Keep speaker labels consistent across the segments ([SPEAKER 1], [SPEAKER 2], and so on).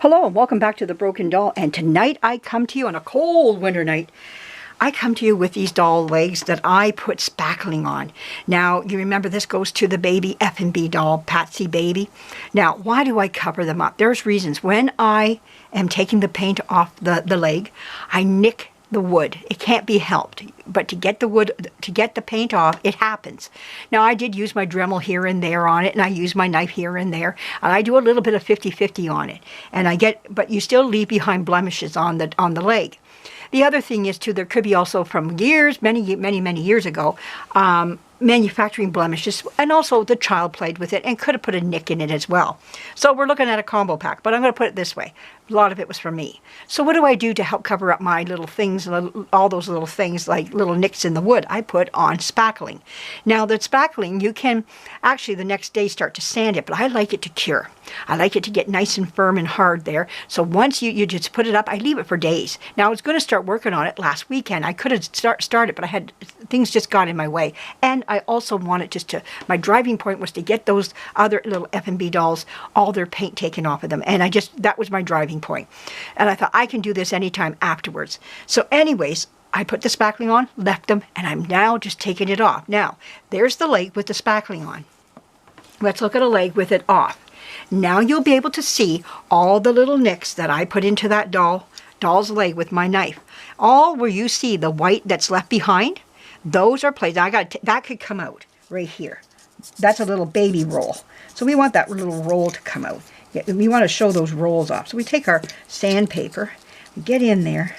[SPEAKER 1] Hello and welcome back to The Broken Doll, and tonight I come to you on a cold winter night. I come to you with these doll legs that I put spackling on. Now, you remember this goes to the baby F&B doll, Patsy Baby. Now, why do I cover them up? There's reasons. When I am taking the paint off the leg, I nick the wood. It can't be helped. But to get the wood, to get the paint off, it happens. Now, I did use my Dremel here and there on it, and I use my knife here and there, and I do a little bit of 50-50 on it. And but you still leave behind blemishes on the leg. The other thing is, too, there could be also from years, many years ago, manufacturing blemishes, and also the child played with it and could have put a nick in it as well. So we're looking at a combo pack, but I'm going to put it this way. A lot of it was for me. So what do I do to help cover up my little things, all those little things like little nicks in the wood? I put on spackling. Now the spackling, you can actually the next day start to sand it, but I like it to cure. I like it to get nice and firm and hard there. So once you just put it up, I leave it for days. Now I was going to start working on it last weekend. I could have started, but I had things just got in my way. And I also wanted my driving point was to get those other little F&B dolls, all their paint taken off of them. And that was my driving point. And I thought, I can do this anytime afterwards. So anyways, I put the spackling on, left them, and I'm now just taking it off. Now, there's the leg with the spackling on. Let's look at a leg with it off. Now you'll be able to see all the little nicks that I put into that doll's leg with my knife. All where you see the white that's left behind, those are places. That could come out right here. That's a little baby roll. So we want that little roll to come out. We want to show those rolls off. So we take our sandpaper, we get in there,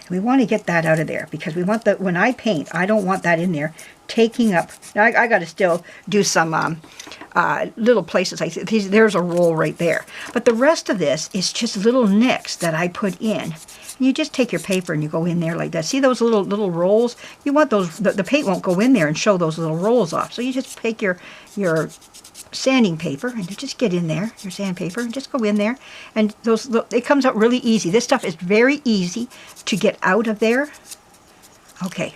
[SPEAKER 1] and we want to get that out of there because we want when I paint, I don't want that in there taking up. Now I got to still do some little places. There's a roll right there. But the rest of this is just little nicks that I put in. You just take your paper and you go in there like that. See those little rolls? You want those, the paint won't go in there and show those little rolls off. So you just take your sanding paper and you just get in there, your sandpaper, and just go in there. And it comes out really easy. This stuff is very easy to get out of there. Okay.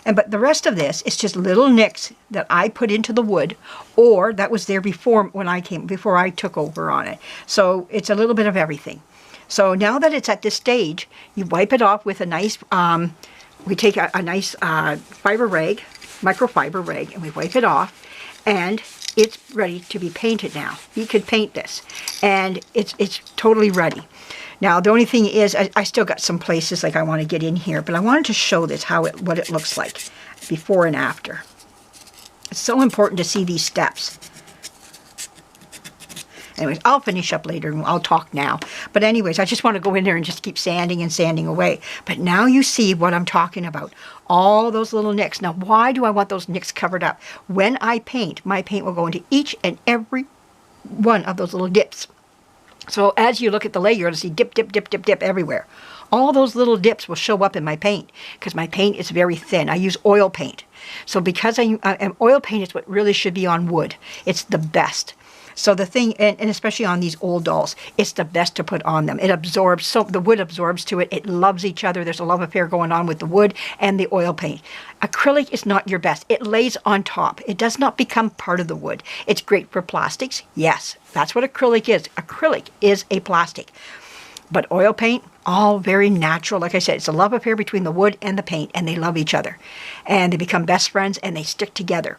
[SPEAKER 1] But the rest of this is just little nicks that I put into the wood, or that was there before I took over on it. So it's a little bit of everything. So now that it's at this stage, you wipe it off with a nice, we take a nice microfiber rag, and we wipe it off, and it's ready to be painted now. You could paint this, and it's totally ready. Now, the only thing is, I still got some places like I want to get in here, but I wanted to show this, what it looks like before and after. It's so important to see these steps. Anyways, I'll finish up later and I'll talk now. But anyways, I just want to go in there and just keep sanding and sanding away. But now you see what I'm talking about. All those little nicks. Now, why do I want those nicks covered up? When I paint, my paint will go into each and every one of those little dips. So as you look at the leg, you're going to see dip, dip, dip, dip, dip everywhere. All those little dips will show up in my paint because my paint is very thin. I use oil paint. So because oil paint is what really should be on wood. It's the best. So the thing, and especially on these old dolls, it's the best to put on them. It absorbs, so the wood absorbs to it. It loves each other. There's a love affair going on with the wood and the oil paint. Acrylic is not your best. It lays on top. It does not become part of the wood. It's great for plastics. Yes, that's what acrylic is. Acrylic is a plastic. But oil paint, all very natural. Like I said, it's a love affair between the wood and the paint, and they love each other. And they become best friends, and they stick together.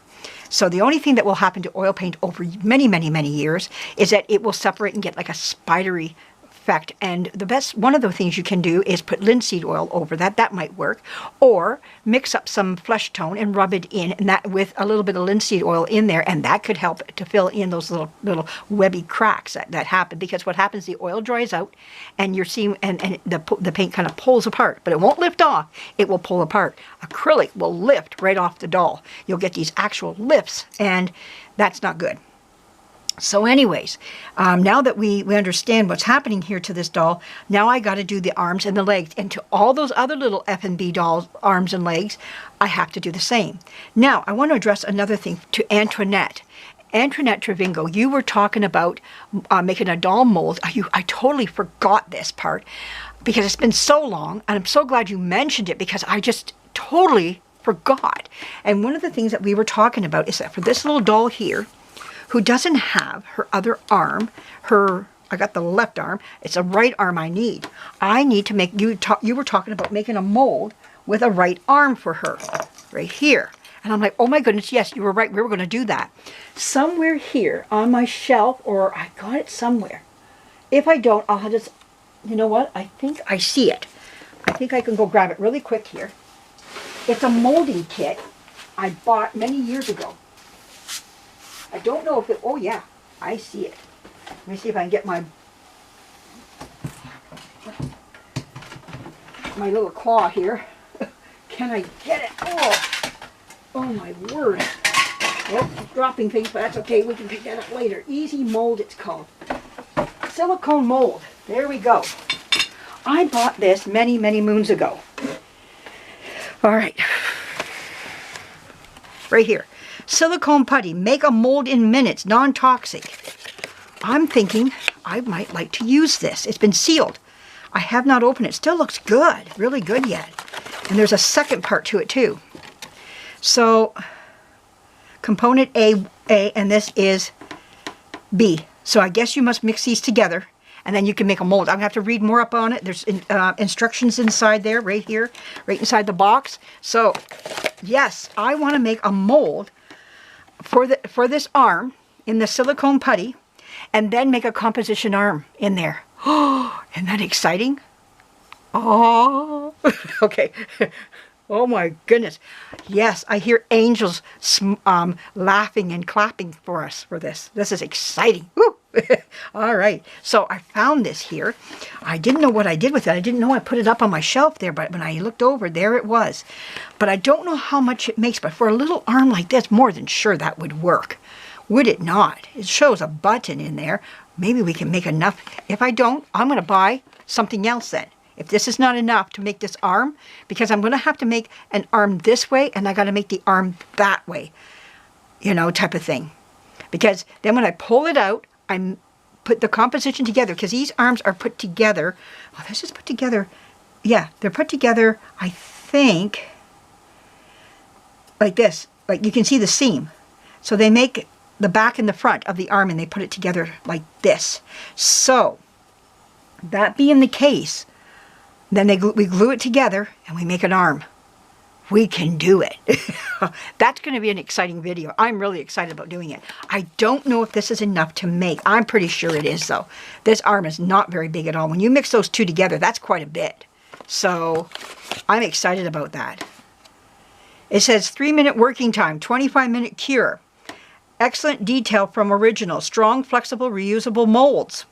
[SPEAKER 1] So the only thing that will happen to oil paint over many years is that it will separate and get like a spidery effect. And one of the things you can do is put linseed oil over that. That might work. Or mix up some flesh tone and rub it in, and that with a little bit of linseed oil in there, and that could help to fill in those little webby cracks that happen. Because what happens, the oil dries out, and you're seeing, and the paint kind of pulls apart, but it won't lift off. It will pull apart. Acrylic will lift right off the doll. You'll get these actual lifts, and that's not good. So anyways, now that we understand what's happening here to this doll, now I got to do the arms and the legs. And to all those other little F&B dolls' arms and legs, I have to do the same. Now, I want to address another thing to Antoinette. Antoinette Trevingo, you were talking about making a doll mold. I totally forgot this part because it's been so long, and I'm so glad you mentioned it because I just totally forgot. And one of the things that we were talking about is that for this little doll here, who doesn't have her other arm, her I got the left arm. It's a right arm I need. I need to make, you were talking about making a mold with a right arm for her, right here. And I'm like, oh my goodness, yes, you were right. We were going to do that. Somewhere here on my shelf, or I got it somewhere. If I don't, I'll just, you know what? I think I see it. I think I can go grab it really quick here. It's a molding kit I bought many years ago. I don't know if it, oh yeah, I see it. Let me see if I can get my little claw here. Can I get it? Oh my word. Well, I'm dropping things, but that's okay. We can pick that up later. Easy Mold, it's called. Silicone mold. There we go. I bought this many, many moons ago. All right. Right here. Silicone putty. Make a mold in minutes. Non-toxic. I'm thinking I might like to use this. It's been sealed. I have not opened it. Still looks good. Really good yet. And there's a second part to it too. So, component A, and this is B. So I guess you must mix these together, and then you can make a mold. I'm going to have to read more up on it. There's instructions inside there, right here, right inside the box. So, yes, I want to make a mold for this arm in the silicone putty, and then make a composition arm in there. Oh, isn't that exciting? Oh, okay. Oh my goodness. Yes, I hear angels laughing and clapping for us for this. This is exciting. Woo! All right. So I found this here. I didn't know what I did with it. I didn't know I put it up on my shelf there, but when I looked over, there it was. But I don't know how much it makes, but for a little arm like this, more than sure that would work. Would it not? It shows a button in there. Maybe we can make enough. If I don't, I'm going to buy something else then. If this is not enough to make this arm, because I'm going to have to make an arm this way, and I got to make the arm that way, you know, type of thing. Because then when I pull it out, I put the composition together, because these arms are put together. Oh, this is put together. Yeah, they're put together, I think, like this. Like you can see the seam. So they make the back and the front of the arm, and they put it together like this. So, that being the case, then we glue it together and we make an arm. We can do it. That's going to be an exciting video. I'm really excited about doing it. I don't know if this is enough to make. I'm pretty sure it is though. This arm is not very big at all. When you mix those two together, that's quite a bit. So I'm excited about that. It says 3-minute working time, 25-minute cure. Excellent detail from original. Strong, flexible, reusable molds.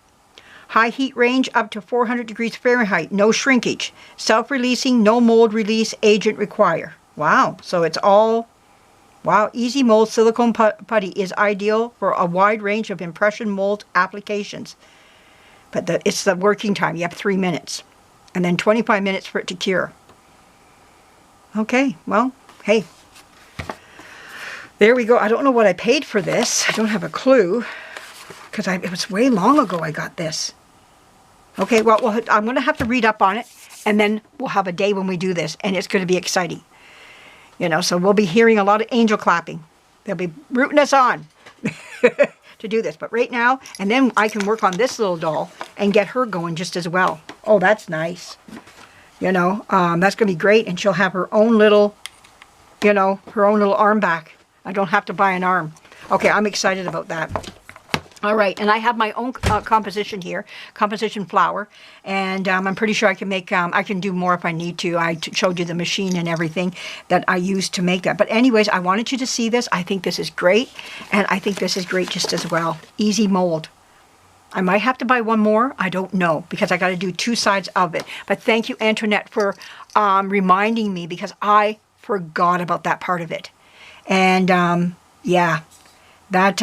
[SPEAKER 1] High heat range up to 400 degrees Fahrenheit. No shrinkage. Self-releasing, no mold release agent required. Wow. So it's all, wow. Easy Mold silicone putty is ideal for a wide range of impression mold applications. But it's the working time. You have 3 minutes. And then 25 minutes for it to cure. Okay. Well, hey. There we go. I don't know what I paid for this. I don't have a clue. Because it was way long ago I got this. Okay, well, I'm going to have to read up on it, and then we'll have a day when we do this, and it's going to be exciting. You know, so we'll be hearing a lot of angel clapping. They'll be rooting us on to do this. But right now, and then I can work on this little doll and get her going just as well. Oh, that's nice. You know, that's going to be great, and she'll have her own little, you know, her own little arm back. I don't have to buy an arm. Okay, I'm excited about that. All right, and I have my own composition here, composition flour, and I'm pretty sure I can make, I can do more if I need to. I showed you the machine and everything that I used to make that. But anyways, I wanted you to see this. I think this is great, and I think this is great just as well. Easy Mold. I might have to buy one more. I don't know, because I got to do 2 sides of it. But thank you, Antoinette, for reminding me, because I forgot about that part of it. And, yeah, that...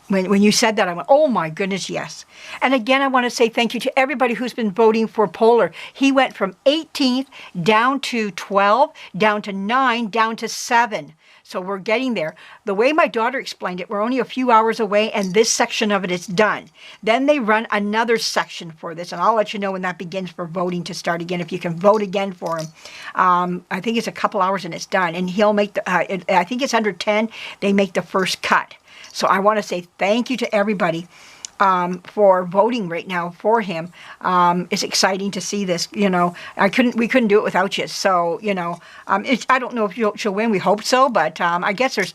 [SPEAKER 1] When you said that, I went, oh my goodness, yes. And again, I want to say thank you to everybody who's been voting for Polar. He went from 18th down to 12, down to 9, down to 7. So we're getting there. The way my daughter explained it, we're only a few hours away, and this section of it is done. Then they run another section for this, and I'll let you know when that begins for voting to start again, if you can vote again for him. I think it's a couple hours and it's done. And he'll make, I think it's under 10, they make the first cut. So I want to say thank you to everybody for voting right now for him. It's exciting to see this. We couldn't do it without you. So I don't know if she'll win. We hope so, but I guess there's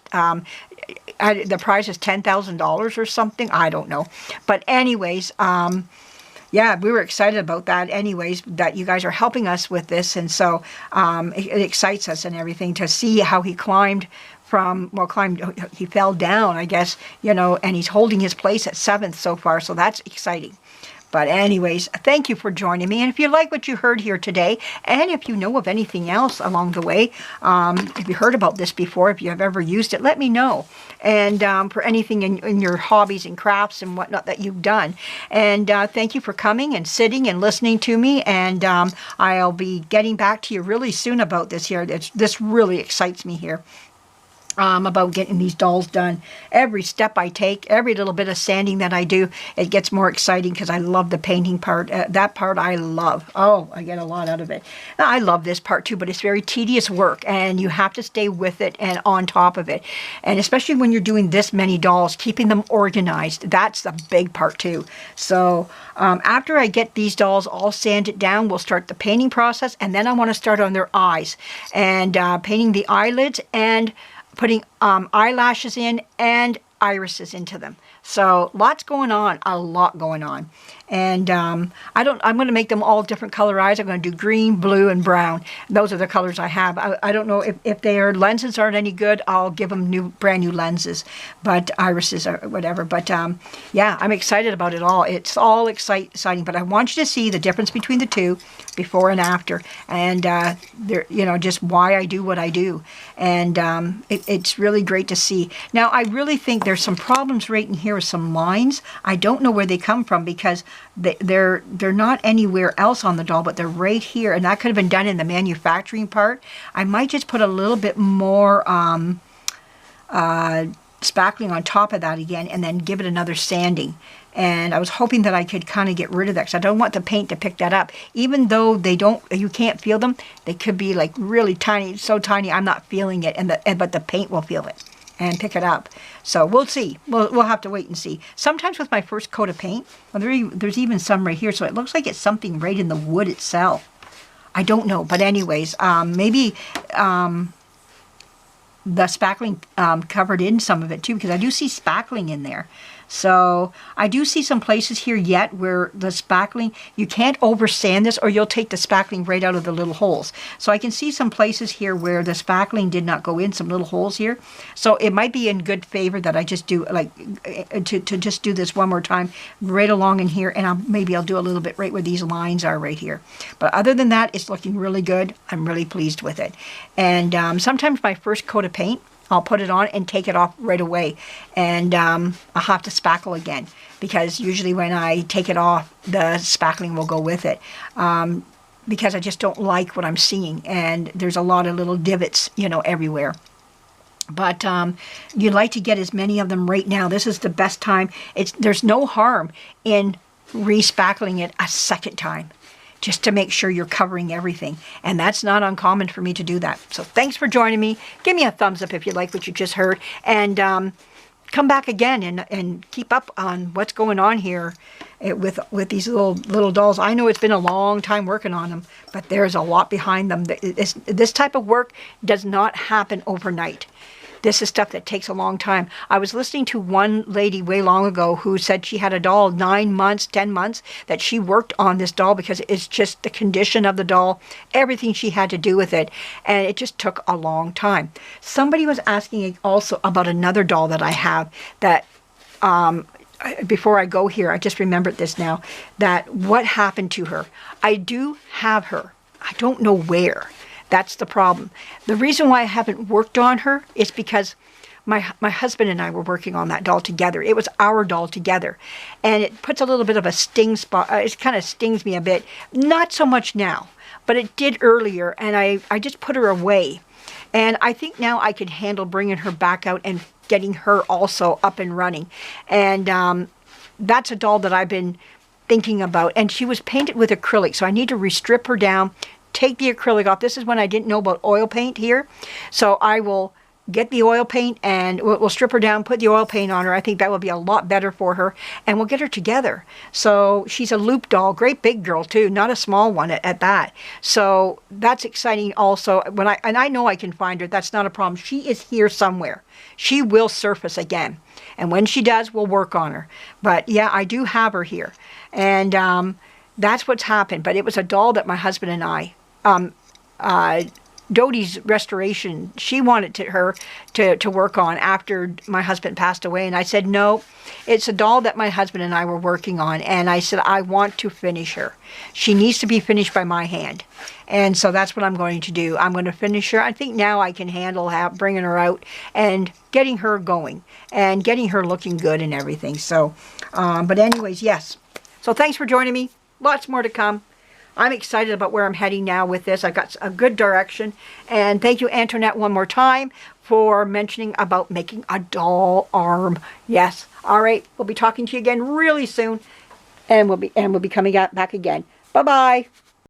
[SPEAKER 1] the prize is $10,000 or something. I don't know, but anyways. Yeah, we were excited about that anyways, that you guys are helping us with this. And so it excites us and everything to see how he he fell down, I guess, and he's holding his place at 7th so far. So that's exciting. But anyways, thank you for joining me. And if you like what you heard here today, and if you know of anything else along the way, if you heard about this before, if you have ever used it, let me know. And for anything in your hobbies and crafts and whatnot that you've done. And thank you for coming and sitting and listening to me. And I'll be getting back to you really soon about this here. This really excites me here. About getting these dolls done. Every step I take, every little bit of sanding that I do, it gets more exciting because I love the painting part. That part I love. Oh, I get a lot out of it. Now, I love this part too, but it's very tedious work and you have to stay with it and on top of it. And especially when you're doing this many dolls, keeping them organized, that's the big part too. So after I get these dolls all sanded down, we'll start the painting process, and then I want to start on their eyes and painting the eyelids and putting eyelashes in and irises into them. So lots going on, a lot going on. And I'm going to make them all different color eyes. I'm going to do green, blue, and brown. Those are the colors I have. I don't know if their lenses aren't any good, I'll give them brand new lenses, but irises or whatever. But yeah, I'm excited about it all. It's all exciting, but I want you to see the difference between the two, before and after, and just why I do what I do. And it's really great to see. Now, I really think there's some problems right in here with some lines. I don't know where they come from because they're not anywhere else on the doll, but they're right here, and that could have been done in the manufacturing part. I might just put a little bit more spackling on top of that again, and then give it another sanding. And I was hoping that I could kind of get rid of that, because I don't want the paint to pick that up. Even though you can't feel them, they could be like really tiny, so tiny I'm not feeling it, but the paint will feel it and pick it up. So we'll see. We'll have to wait and see. Sometimes with my first coat of paint, there's even some right here, so it looks like it's something right in the wood itself. I don't know, but anyways, maybe the spackling covered in some of it too, because I do see spackling in there. So I do see some places here yet where the spackling, you can't over sand this or you'll take the spackling right out of the little holes. So I can see some places here where the spackling did not go in, some little holes here. So it might be in good favor that I just do, like, to just do this one more time right along in here, and maybe I'll do a little bit right where these lines are right here. But other than that, it's looking really good. I'm really pleased with it. And sometimes my first coat of paint, I'll put it on and take it off right away, and I'll have to spackle again, because usually when I take it off, the spackling will go with it, because I just don't like what I'm seeing, and there's a lot of little divots, everywhere. But you'd like to get as many of them right now. This is the best time. There's no harm in re-spackling it a second time, just to make sure you're covering everything. And that's not uncommon for me to do that. So thanks for joining me. Give me a thumbs up if you like what you just heard. And come back again and keep up on what's going on here with these little dolls. I know it's been a long time working on them, but there's a lot behind them. This type of work does not happen overnight. This is stuff that takes a long time. I was listening to one lady way long ago who said she had a doll 9 months, 10 months, that she worked on this doll because it's just the condition of the doll, everything she had to do with it, and it just took a long time. Somebody was asking also about another doll that I have that, before I go here, I just remembered this now, that what happened to her. I do have her. I don't know where. That's the problem. The reason why I haven't worked on her is because my husband and I were working on that doll together. It was our doll together. And it puts a little bit of a sting spot. It kind of stings me a bit. Not so much now, but it did earlier. And I just put her away. And I think now I can handle bringing her back out and getting her also up and running. And that's a doll that I've been thinking about. And she was painted with acrylic, so I need to restrip her down, take the acrylic off. This is when I didn't know about oil paint here. So I will get the oil paint, and we'll strip her down, put the oil paint on her. I think that will be a lot better for her, and we'll get her together. So she's a loop doll, great big girl too, not a small one at that. So that's exciting also. And I know I can find her. That's not a problem. She is here somewhere. She will surface again. And when she does, we'll work on her. But yeah, I do have her here. And that's what's happened. But it was a doll that my husband and I, Dodie's restoration, she wanted her to work on after my husband passed away. And I said, no, it's a doll that my husband and I were working on. And I said, I want to finish her. She needs to be finished by my hand. And so that's what I'm going to do. I'm going to finish her. I think now I can handle bringing her out and getting her going and getting her looking good and everything. So, but anyways, yes. So thanks for joining me. Lots more to come. I'm excited about where I'm heading now with this. I got a good direction. And thank you, Antoinette, one more time for mentioning about making a doll arm. Yes. All right. We'll be talking to you again really soon. And we'll be coming back again. Bye-bye.